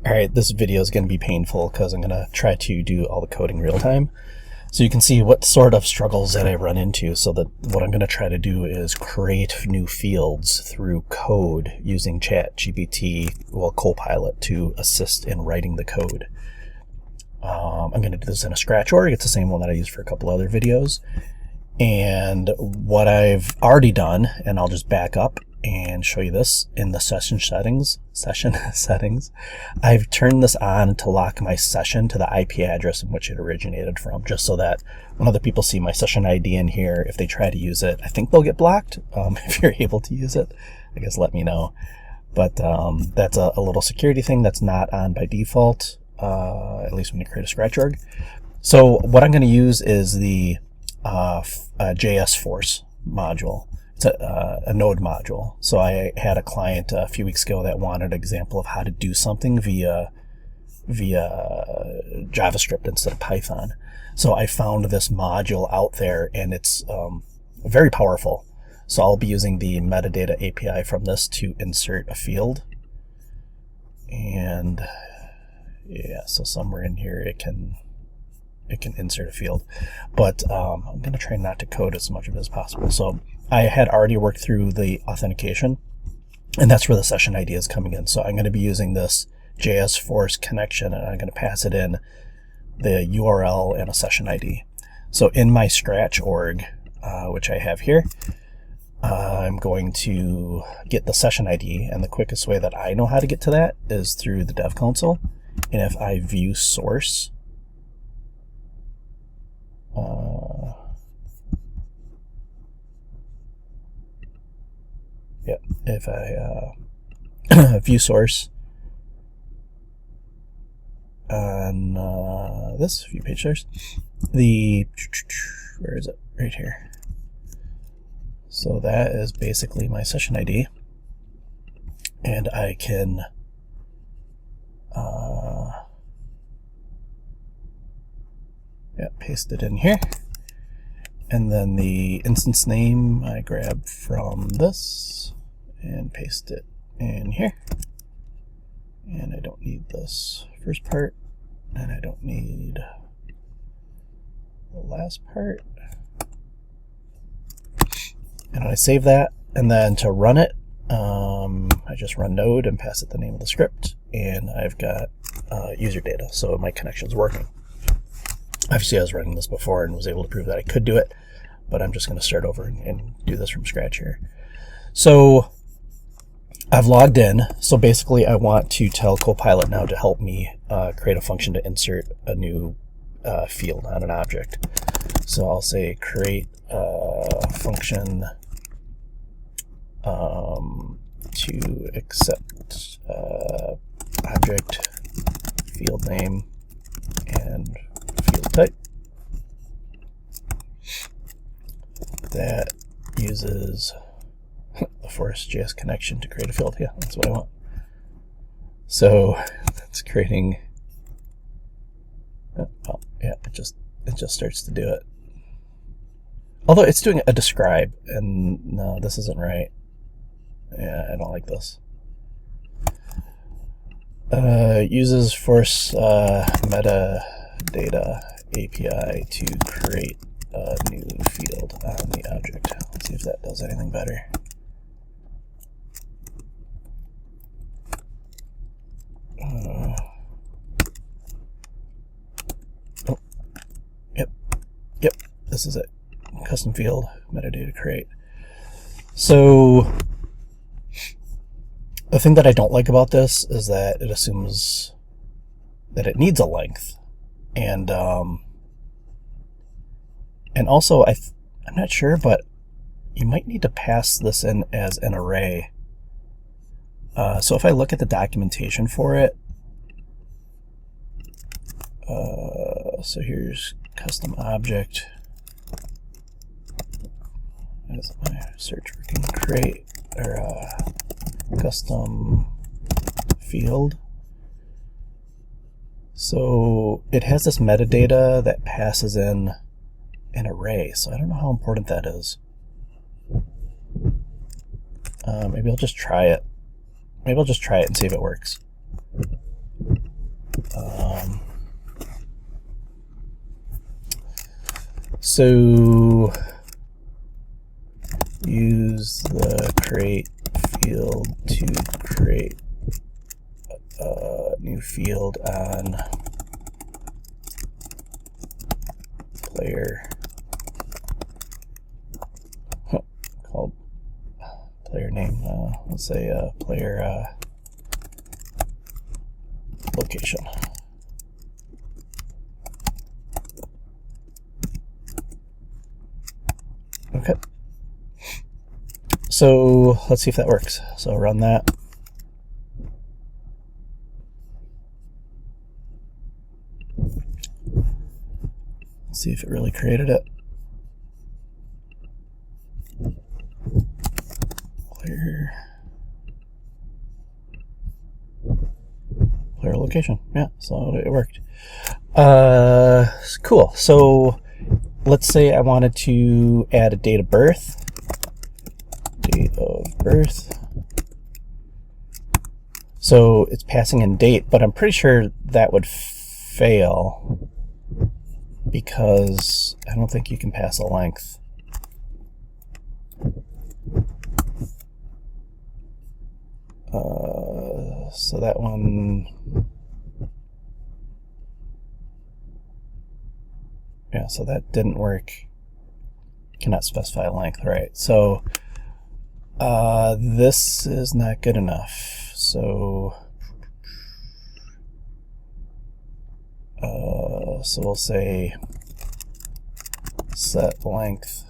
All right, this video is going to be painful because I'm going to try to do all the coding real time. So you can see what sort of struggles that I run into. So that what I'm going to try to do is create new fields through code using ChatGPT, well, Copilot, to assist in writing the code. I'm going to do this in a Scratch org. It's the same one that I used for a couple other videos. And what I've already done, and I'll just back up and show you this in the session settings, I've turned this on to lock my session to the IP address in which it originated from, just so that when other people see my session ID in here, if they try to use it, I think they'll get blocked. If you're able to use it, I guess let me know. But that's a little security thing that's not on by default, at least when you create a Scratch org. So what I'm going to use is the JSForce module. It's a node module. So I had a client a few weeks ago that wanted an example of how to do something via JavaScript instead of Python. So I found this module out there, and it's very powerful. So I'll be using the metadata API from this to insert a field. And yeah, so somewhere in here it can insert a field, but I'm going to try not to code as much of it as possible. So I had already worked through the authentication, and that's where the session ID is coming in. So I'm going to be using this JSForce connection, and I'm going to pass it in the URL and a session ID. So in my Scratch org, which I have here, I'm going to get the session ID, and the quickest way that I know how to get to that is through the dev console. And if I view source, if I view source on this view page source, where is it? Right here. So that is basically my session ID, and I can paste it in here. And then the instance name I grab from this and paste it in here. And I don't need this first part, and I don't need the last part. And I save that, and then to run it, I just run node and pass it the name of the script, and I've got user data, so my connection's working. Obviously I was running this before and was able to prove that I could do it, but I'm just going to start over and do this from scratch here. So I've logged in. So basically I want to tell Copilot now to help me create a function to insert a new field on an object. So I'll say create a function to accept object, field name, and field type that uses the Force.js connection to create a field. Yeah, that's what I want. So it's creating. Oh, yeah, it just starts to do it. Although it's doing a describe, and no, this isn't right. Yeah, I don't like this. Uses Force metadata API to create a new field on the object. Let's see if that does anything better. Oh, yep, this is it. Custom field, metadata create. So the thing that I don't like about this is that it assumes that it needs a length, and also I'm not sure, but you might need to pass this in as an array. So if I look at the documentation for it, so here's custom object. Is my search working? Create or custom field. So it has this metadata that passes in an array. So I don't know how important that is. Maybe I'll just try it. Maybe I'll just try it and see if it works. So use the create field to create a new field on player called player name. Let's say player location. Okay. So let's see if that works. So run that. Let's see if it really created it. Player location. Yeah, so it worked. Cool. So let's say I wanted to add a date of birth. Date of birth. So it's passing in date, but I'm pretty sure that would fail because I don't think you can pass a length. So that one, yeah, so that didn't work. Cannot specify a length, right? So this is not good enough. So so we'll say set length,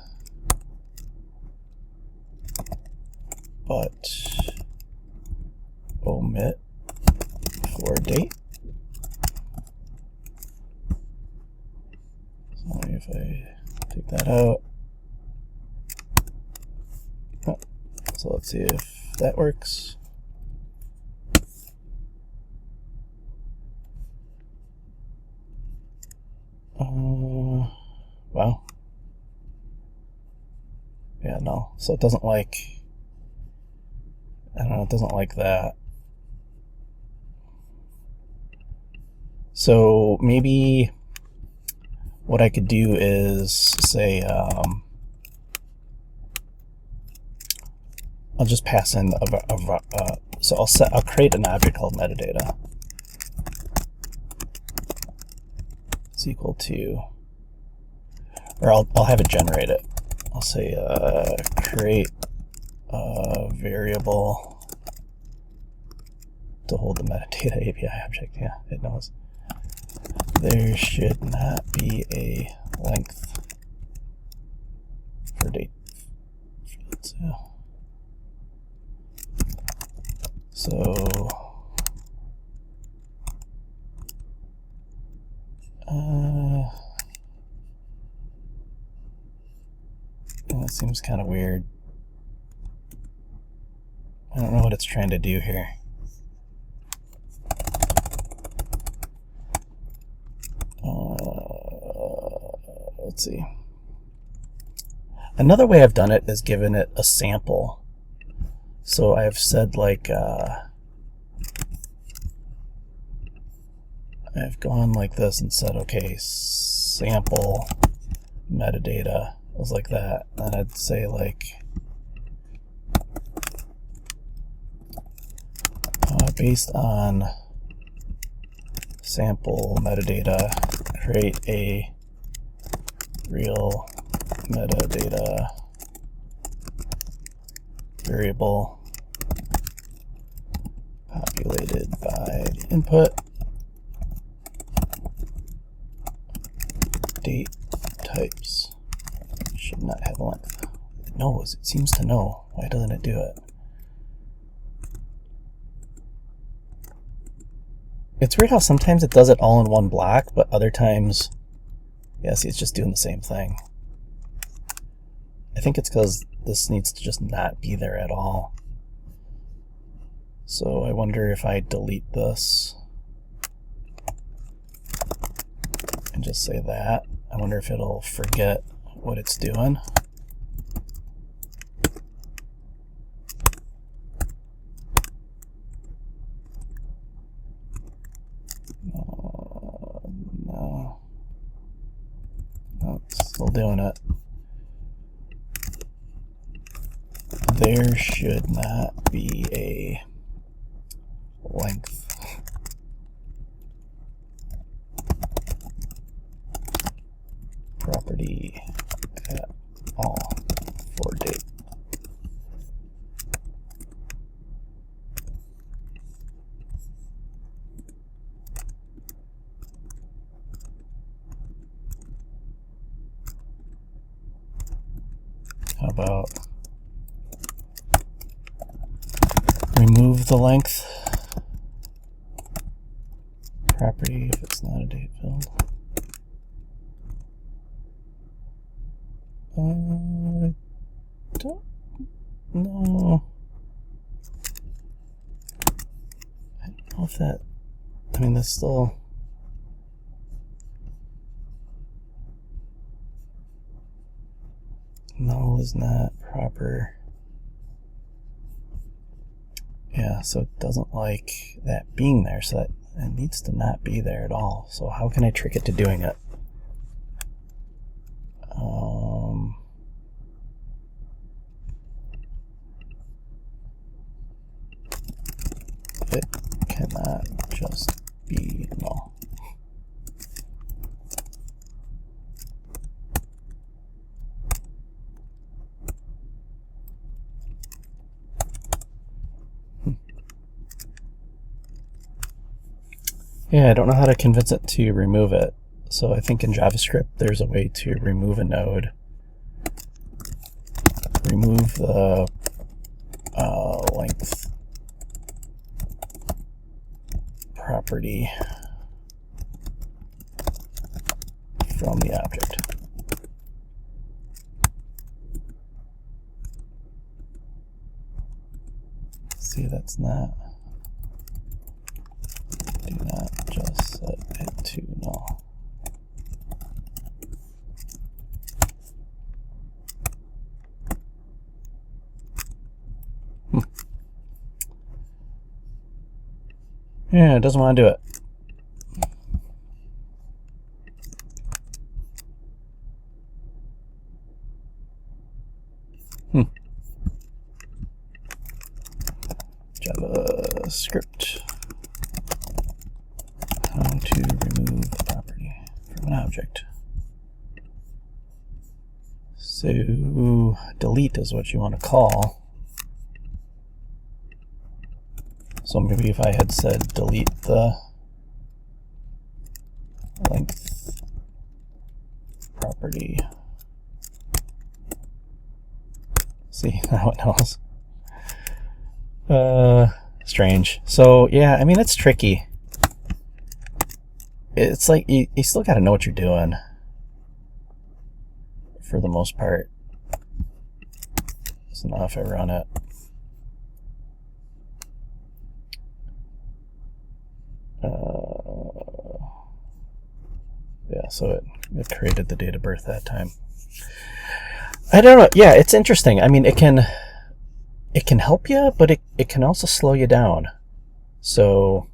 but omit for date. So if I take that out, so let's see if that works. Wow. Yeah, no. So it doesn't like, I don't know, it doesn't like that. So maybe what I could do is say, I'll just pass in so I'll create an object called metadata. It's equal to, or I'll have it generate it. I'll say create a variable to hold the metadata API object. Yeah, it knows. There should not be a length for date fields. Yeah. So that seems kind of weird. I don't know what it's trying to do here. Let's see. Another way I've done it is given it a sample. So I've said like, I've gone like this and said, okay, sample metadata. It was like that. And I'd say like, based on sample metadata, create a real metadata variable populated by the input, date types should not have a length. It knows, it seems to know. Why doesn't it do it? It's weird how sometimes it does it all in one block, but other times, yeah, see, it's just doing the same thing. I think it's because this needs to just not be there at all. So I wonder if I delete this and just say that. I wonder if it'll forget what it's doing. Still doing it. There should not be a length property at all for date. How about remove the length property if it's not a date field? I don't know. I don't know if that, I mean, that's still, null is not proper. Yeah, so it doesn't like that being there, so that it needs to not be there at all. So how can I trick it to doing it? It cannot just be null. Yeah, I don't know how to convince it to remove it. So I think in JavaScript there's a way to remove a node, remove the length property from the object. See, that's not, do not just set it to null. Yeah, it doesn't want to do it. JavaScript. How to remove a property from an object. So delete is what you want to call. So maybe if I had said delete the length property. See, now it knows. Strange. So yeah, I mean, it's tricky. It's like you still got to know what you're doing for the most part. So now if I run it, yeah, so it created the date of birth that time. I don't know. Yeah, it's interesting. I mean, it can help you, but it can also slow you down. So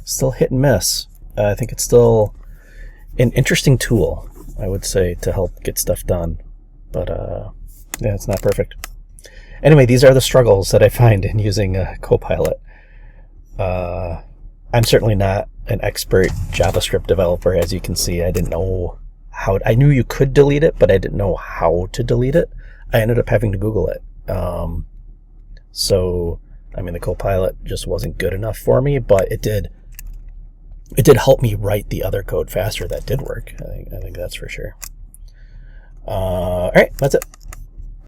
still hit and miss. I think it's still an interesting tool, I would say, to help get stuff done. But yeah, it's not perfect. Anyway, these are the struggles that I find in using Copilot. I'm certainly not an expert JavaScript developer, as you can see. I didn't know how. I knew you could delete it, but I didn't know how to delete it. I ended up having to Google it. So, I mean, the Copilot just wasn't good enough for me, but it did help me write the other code faster. That did work. I think that's for sure. All right, that's it.